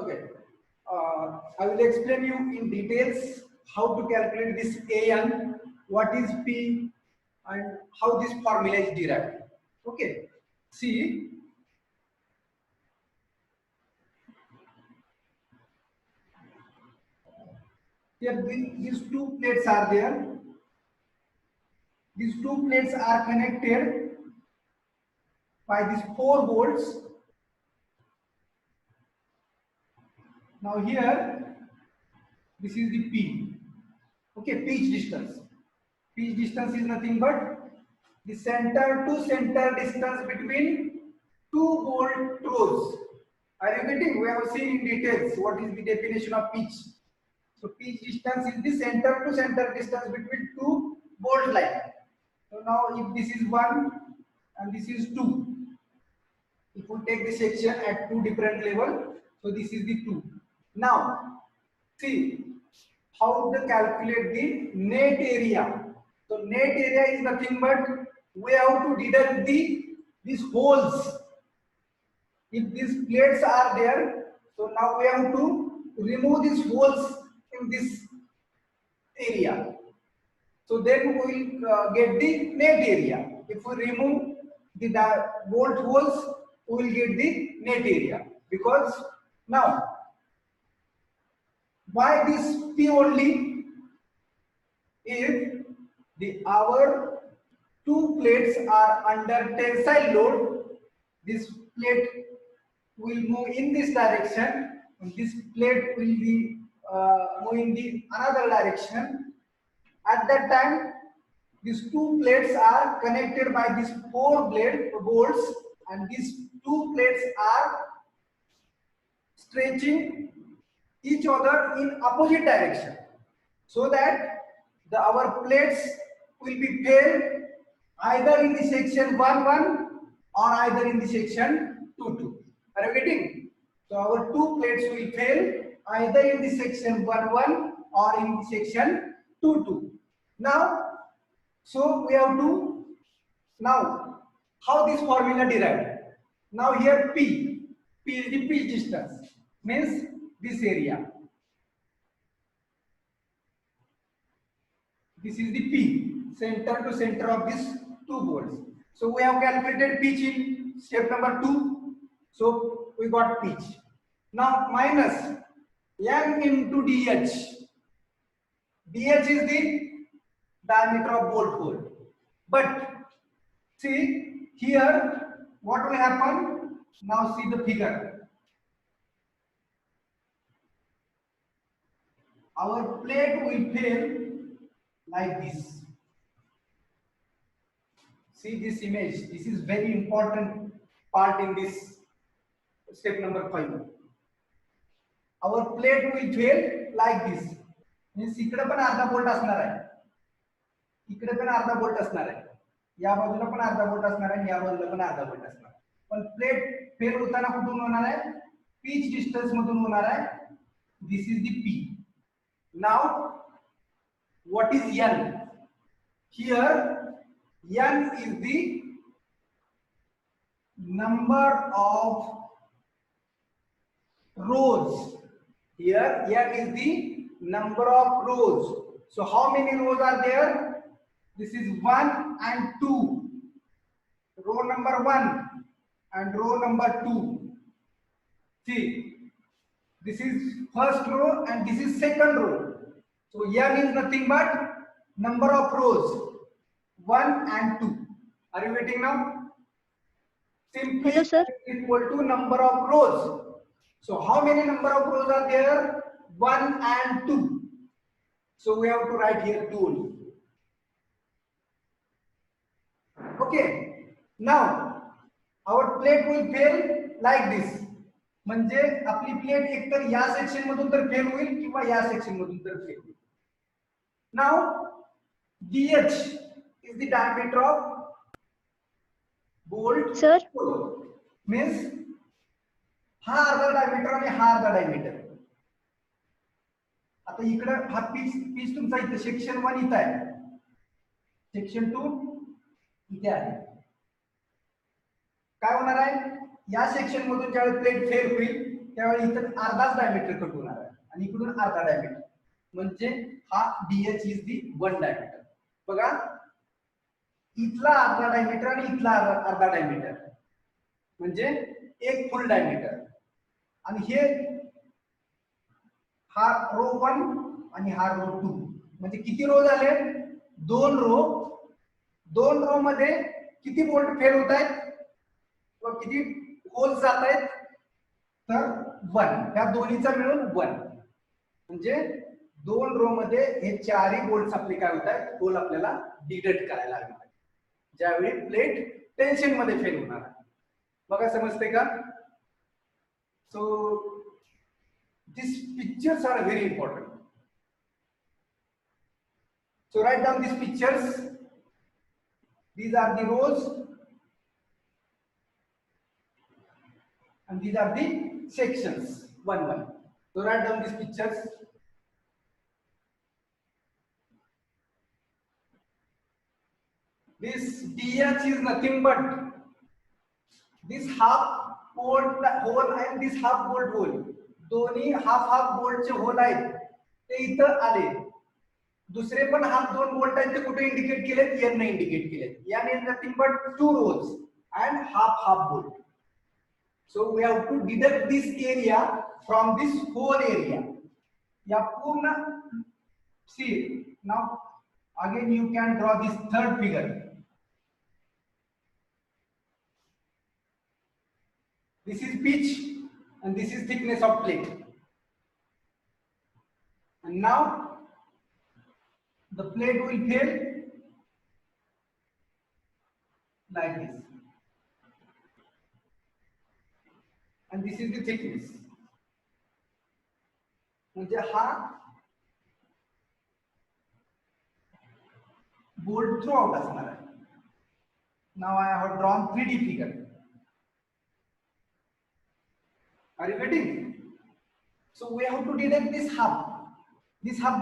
Okay. I will explain you in details how to calculate this AN, what is P, and how this formula is derived. Okay. See, here these two plates are there. These two plates are connected by these 4 bolts. Now here, this is the P. Okay, pitch distance. Pitch distance is nothing but the center to center distance between 2 bolt rows. Are you getting? We have seen in details what is the definition of pitch. So pitch distance is the center to center distance between 2 bolt lines. So now if this is 1 and this is 2, if we take the section at 2 different level, so this is the 2. Now see how to calculate the net area. So net area is nothing but we have to deduct these holes. If these plates are there, so now we have to remove these holes in this area. So then we will get the net area. If we remove the bolt holes, we will get the net area. Because now, why this P only? If our 2 plates are under tensile load, this plate will move in this direction, and this plate will be move in the another direction. At that time, these 2 plates are connected by these 4 bolts, and these 2 plates are stretching each other in opposite direction, so that our plates will be failed either in the section 1-1 or either in the section 2-2. Are you getting? So our 2 plates will fail either in the section 1-1 or in the section 2-2. Now, so we have to, now how this formula derived? Now here P is the pitch distance, means this area. This is the P, center to center of these 2 bolts. So we have calculated pitch in step number 2. So we got pitch. Now minus N into DH. DH is the diameter of bolt hole. But see here what will happen? Now see the figure. Our plate will fail like this. See this image. This is very important part in this step number 5. Our plate will fail like this. Means इकडे पण अर्धा bolt असणार आहे, इकडे पण अर्धा bolt असणार आहे, या बाजूला पण अर्धा बोल्ट असणार आहे, या बाजूला पण अर्धा बोल्ट असणार आहे. पण प्लेट फेल होताना कुठून होणार आहे? पिच डिस्टन्स मधून होणार आहे. This is the P. Now what is N? Here N is the number of rows. Here N is the number of rows. So how many rows are there? This is 1 and 2. Row number 1 and row number 2. See, this is first row and this is second row. So N is nothing but number of rows 1 and 2. Are you getting now? Simply Hello, sir. equal to number of rows. So how many number of rows are there? 1 and 2. So we have to write here 2 only. Okay. Now our plate will fail like this. म्हणजे आपली plate एकतर या section मधून तर fail होईल किंवा या section मधून तर फेल होईल. Now DH is the diameter of bolt. Sir, means हा अर्धा डायमीटर आणि हा अर्धा डायमीटर. आता इकडे हा पीस तुमचा इथे सेक्शन 1 इथे आहे, सेक्शन 2 इथे आहे. काय होणार आहे? या सेक्शन मधून ज्यावेळेस प्लेट फेल होईल त्यावेळी इथं अर्धाच डायमीटर कट होणार आहे आणि इकडून अर्धा डायमीटर, म्हणजे हा DH इज दी 1 डायमीटर. बघा इथला अर्धा डायमीटर आणि इथला अर्धा डायमीटर म्हणजे एक फुल डायमीटर. आणि हे हा रो 1 आणि हा रो 2 म्हणजे किती रो झाले? 2 रो. 2 रो मध्ये किती बोल्ट फेल होत आहेत व किती होल्स जात आहेत? तर 1. ह्या दोन्हीचा मिळून 1 म्हणजे 2 रो मध्ये हे चारही बोल्ट आपले काय होत आहेत? होल आपल्याला डिटेक्ट करायला लागणार आहे ज्यावेळी प्लेट टेन्शन मध्ये फेल होणार आहे. बघा समजते का? सो these pictures are very important. So write down these pictures. These are the rows and these are the sections. 1 1. So write down these pictures. This DH is nothing but this half bolt hole and this half bolt hole. दोन्ही half बोल्टचे whole आहेत ते इथं आले. दुसरे पण half 2 bolt आहेत ते कुठे इंडिकेट केलेत? N ने इंडिकेट केलेत. N is nothing but 2 rows and half bolt. So we have to deduct this area from this whole area. या पूर्ण, see now again you can draw this third figure. This is pitch and this is thickness of plate. And now the plate will fail like this. And this is the thickness. म्हणजे हा bolt through out असणार आहे. Now I have drawn 3D figure. Are you getting? So we have to deduct this half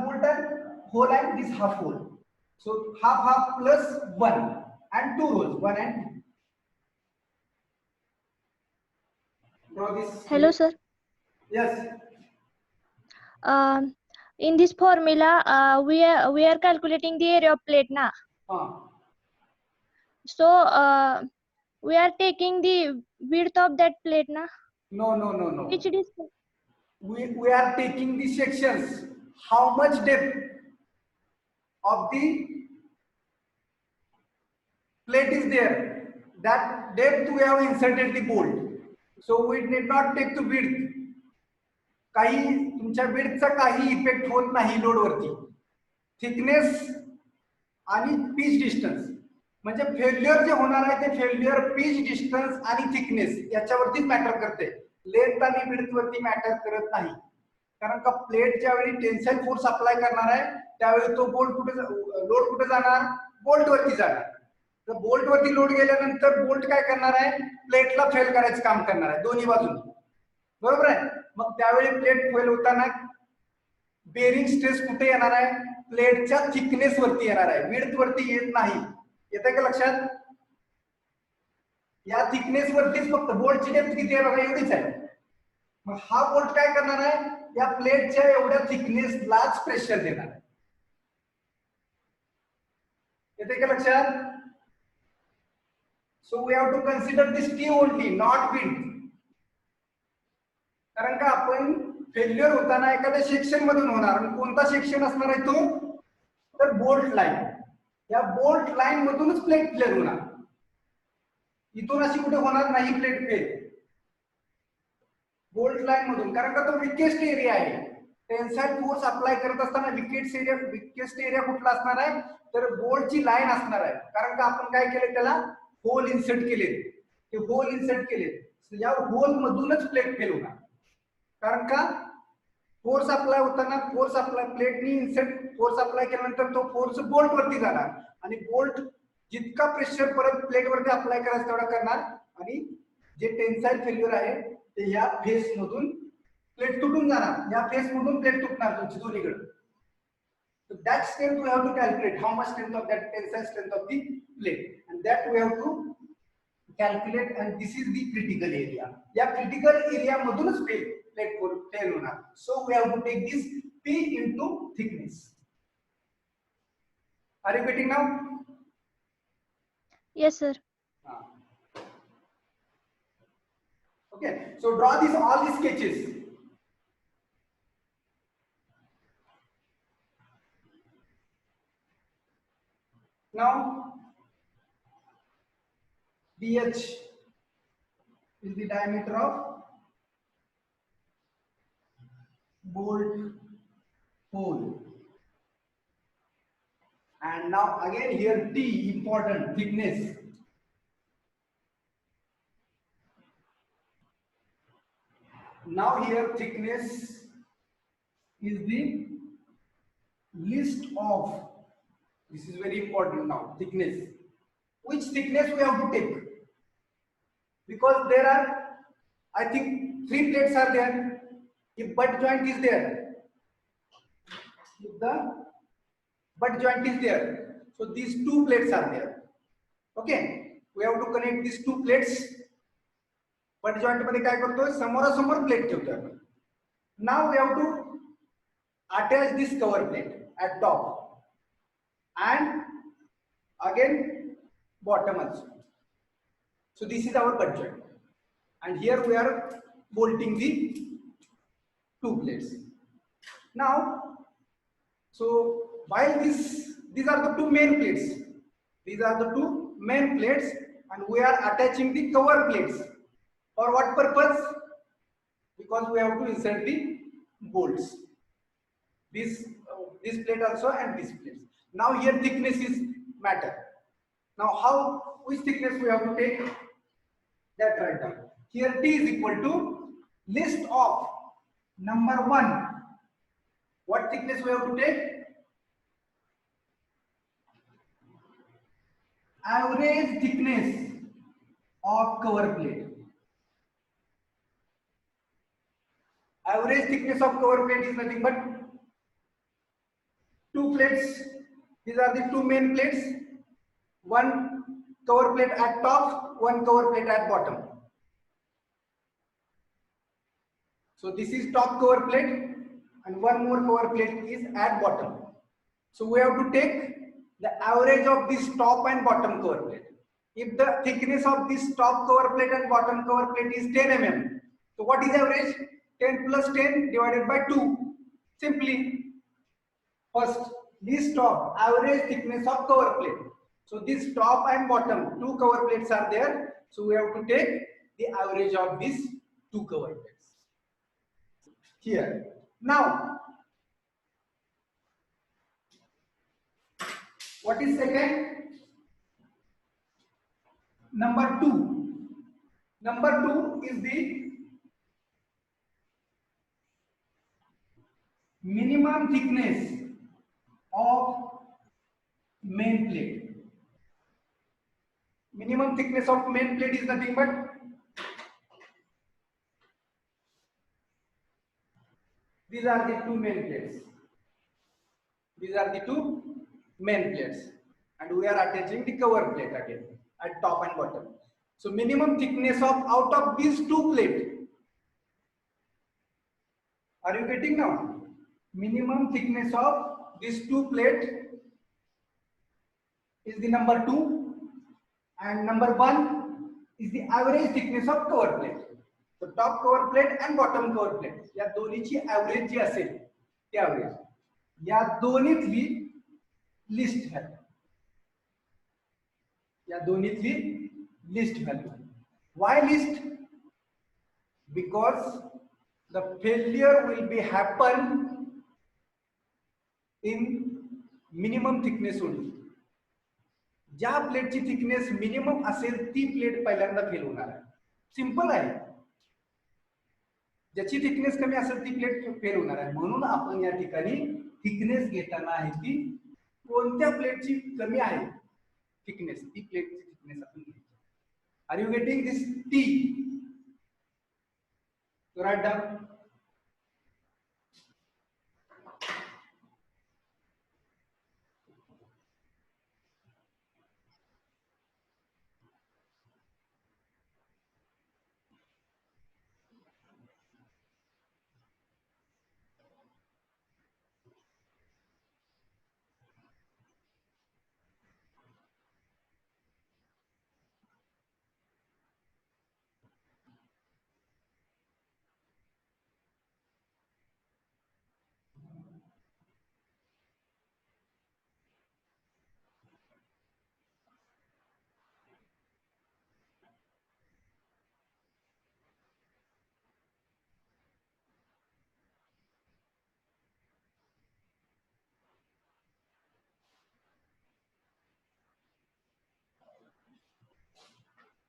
bolt and hole and this half hole. So half plus 1 and 2 rows, 1 and 2. Draw this. Hello sir. Yes. In this formula we are calculating the area of plate na. So we are taking the width of that plate na. No. Which distance? We are taking the sections. How much depth of the plate is there? That depth we have inserted the bolt. So we need not take the width. काही तुमच्या विड्थचा काही effect होत नाही load वरती. Thickness आणि pitch distance म्हणजे failure जे होणार आहे ते फेल्युअर पिच डिस्टन्स आणि थिकनेस याच्यावरतीच मॅटर करते. लेंथ आणि विड्थ वरती मॅटर करत नाही. कारण का प्लेट ज्यावेळी टेन्साईल फोर्स अप्लाय करणार आहे त्यावेळी तो लोड कुठे जाणार? बोल्ट वरती जाणार. तर बोल्ट वरती लोड गेल्यानंतर बोल्ट काय करणार आहे? प्लेटला फेल करायचं काम करणार आहे दोन्ही बाजूने. बरोबर आहे? मग त्यावेळी प्लेट फेल होताना बेरिंग स्ट्रेस कुठे येणार आहे? प्लेटच्या थिकनेस वरती येणार आहे, विड्थ वरती येत नाही. येतंय का लक्षात? या थिकनेस वरतीच फक्त बोल्टची डेप्थ किती आहे बघा, एवढीच आहे. मग हा बोल्ट काय करणार आहे? या प्लेटच्या एवढ्या थिकनेसलाच प्रेशर देणार आहे. येतंय का लक्षात? So we have to consider this t only, not width. कारण का आपण फेल्युअर होताना एखाद्या सेक्शन मधून होणार. आणि कोणता सेक्शन असणार आहे तो? तर बोल्ट लाईन. या बोल्ट लाईन मधूनच प्लेट फेल होणार. इथून अशी कुठे होणार नाही प्लेट फेल. बोल्ट लाईन मधून, कारण का तो विकेस्ट एरिया आहे. टेन्साईल फोर्स अप्लाय करत असताना विकेस्ट एरिया कुठला असणार आहे? तर बोल्टची लाईन असणार आहे. कारण का आपण काय केले? त्याला होल इन्सर्ट केले. ते होल इन्सर्ट केले, या होल मधूनच प्लेट फेल होणार. कारण का फोर्स अप्लाय होताना प्लेटनी इन्सर्ट फोर्स अप्लाय केल्यानंतर तो फोर्स बोल्ट वरती जाणार आणि बोल्ट जितका प्रेशर परत प्लेट वरती अप्लाय करायचा तेवढा करणार आणि जे टेन्साईल फेल्युअर आहे ते या फेस मधून प्लेट तुटून जाणार. या फेस मधून प्लेट तुटणार तुमची दोन्हीकडे. So that strength we have to calculate how much strength of that tensile strength of the plate, and that we have to calculate, and this is the critical area. या critical area मधूनच plate fail होणार. So we have to take this P into thickness. Are you getting now? Yes, sir. Okay, so draw all these sketches. Now DH is the diameter of bolt hole, and now again here T, important, thickness. Now here thickness is the list of, this is very important now, thickness. Which thickness we have to take? Because there are, I think, 3 plates are there. If butt joint is there, if the butt joint is there, so these 2 plates are there. Okay, we have to connect these 2 plates. Butt joint मध्ये काय करतोय, समोरासमोर plate ठेवतोय आपण. Now we have to attach this cover plate at top and again bottom also. So this is our butt joint, and here we are bolting the 2 plates. Now, so while these are the 2 main plates, these are the 2 main plates, and we are attaching the cover plates. For what purpose? Because we have to insert the bolts. This plate also and this plate. Now here thickness is matter. Now which thickness we have to take? That write down. Here T is equal to list of number 1. What thickness we have to take? Average thickness of cover plate. Average thickness of cover plate is nothing but 2 plates. These are the 2 main plates. 1 cover plate at top, 1 cover plate at bottom. So this is top cover plate, and 1 more cover plate is at bottom. So we have to take the average of this top and bottom cover plate. If the thickness of this top cover plate and bottom cover plate is 10 mm, so what is average? 10 plus 10 divided by 2. Simply, first this top, average thickness of cover plate. So this top and bottom 2 cover plates are there. So we have to take the average of these 2 cover plates here. Now, what is second? Number 2. Number 2 is the minimum thickness of main plate. Minimum thickness of main plate is nothing but these are the 2 main plates. These are the 2 main plates, and we are attaching the cover plate again at top and bottom. So minimum thickness of out of these 2 plates. Are you getting now? Minimum thickness of these 2 plates is the number 2, and number 1 is the average thickness of cover plate. So top cover plate and bottom cover plate या दोन्हीची average जी असेल ती average या दोन्हीतली list value. या दोन्हीतली list value. Why list? Because the failure will be happen in minimum thickness only. ज्या प्लेटची thickness minimum असेल ती प्लेट पहिल्यांदा फेल होणार आहे. सिंपल आहे. ज्याची थिकनेस कमी असेल ती प्लेट फेल होणार आहे. म्हणून आपण या ठिकाणी थिकनेस घेताना आहे ती कोणत्या प्लेटची कमी आहे थिकनेस, ती प्लेटची थिकनेस आपण घ्यायची. Are you getting this? T. So write down.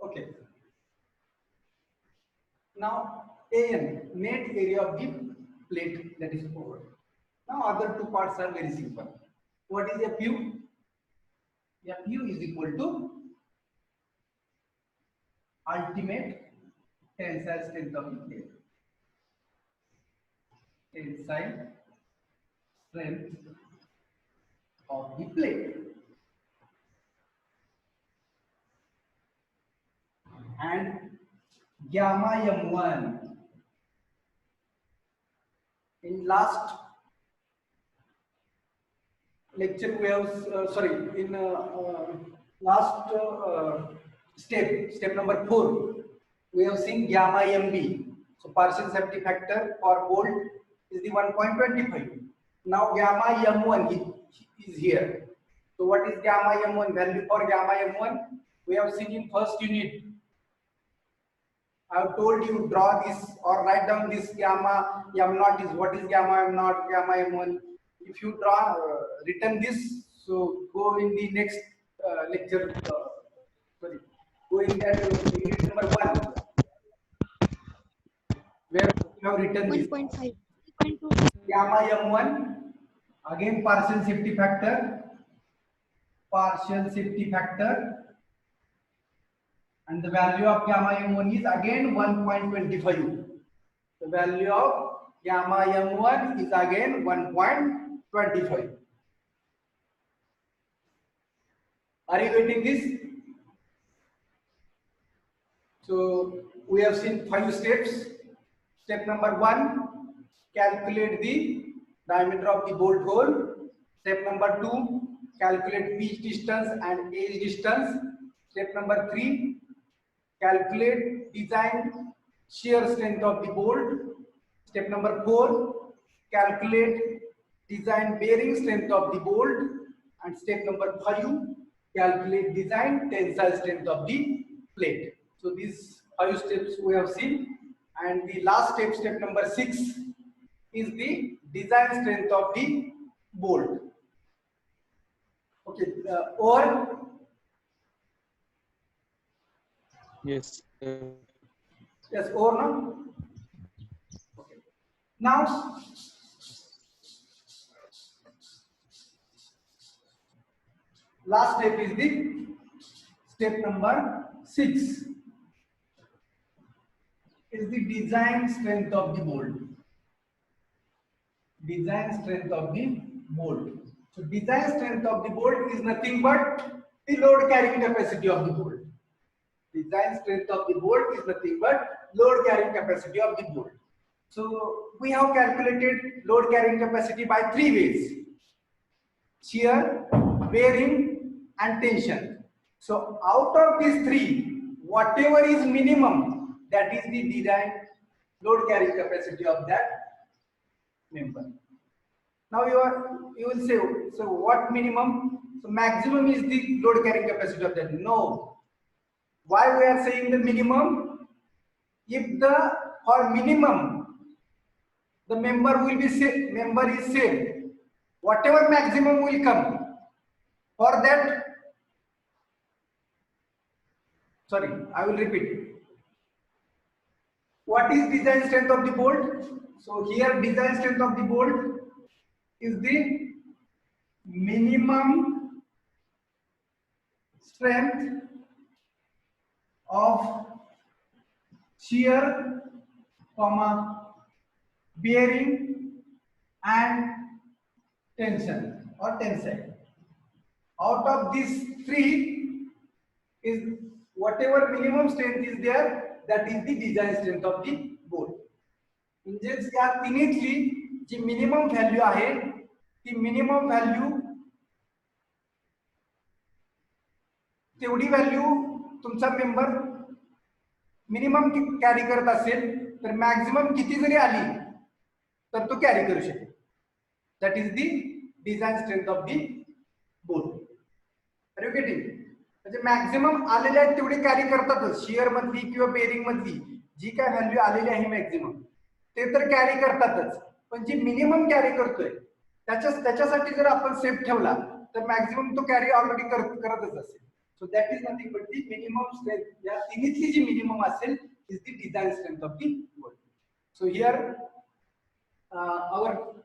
Okay. Now AN, net area of the plate, that is over. Now other two parts are very simple. What is FU? FU is equal to ultimate tensile strength of the plate. Tensile strength of the plate. And gamma M1. In last lecture we have last step number 4 we have seen gamma MB. So partial safety factor for bolt is the 1.25. Now gamma M1 is here. So what is gamma M1? Value for gamma M1 we have seen in first unit. I have told you draw this or write down this gamma M0 is what is gamma M0, gamma M1. If you draw written this, so go in the next lecture. Go in that unit number 1 where you have written this 1.5. gamma M1. Again partial safety factor, and the value of gamma M1 is again 1.25. The value of gamma M1 is again 1.25. Are you getting this? So we have seen 5 steps. Step number 1, calculate the diameter of the bolt hole. Step number 2, calculate pitch distance and edge distance. Step number 3, calculate design shear strength of the bolt. Step number 4, calculate design bearing strength of the bolt. And step number 5, calculate design tensile strength of the plate. So these 5 steps we have seen. And the last step, step number 6, is the design strength of the bolt. Okay, or Yes. yes, or no? Okay. Now, last step is the step number 6. Is the design strength of the bolt. Design strength of the bolt. So design strength of the bolt is nothing but the load carrying capacity of the bolt. Design strength of the bolt is nothing but load carrying capacity of the bolt. So we have calculated load carrying capacity by 3 ways: shear, bearing, and tension. So out of these 3, whatever is minimum, that is the design load carrying capacity of that member. Now you will say, so what minimum? So maximum is the load carrying capacity of that. No. Why we are saying the minimum? If for minimum the member will be same, member is same, whatever maximum will come for that. Sorry, I will repeat. What is design strength of the bolt? So here design strength of the bolt is the minimum strength of shear, bearing and tension or tensile. Out of these 3 is whatever minimum strength is there, that is the design strength of the bolt. म्हणजेच या तिन्हीतली जी minimum value आहे ती minimum value तेवढी value तुमचा member minimum carry करत असेल तर maximum किती जरी आली तर तो कॅरी करू शकेल. That is the design strength of the bolt. Are you getting? म्हणजे मॅक्झिमम आलेले आहेत तेवढे कॅरी करतातच. शिअर मधली किंवा बेरिंग मधली जी काय व्हॅल्यू आलेली आहे मॅक्झिमम ते तर कॅरी करतातच, पण जी मिनिमम कॅरी करतोय त्याच्यासाठी जर आपण सेफ ठेवला तर मॅक्झिमम तो कॅरी ऑलरेडी करतच असेल. So that is nothing but the minimum strength. या तिन्हीतली जी minimum असेल is the design strength of the bolt. So here our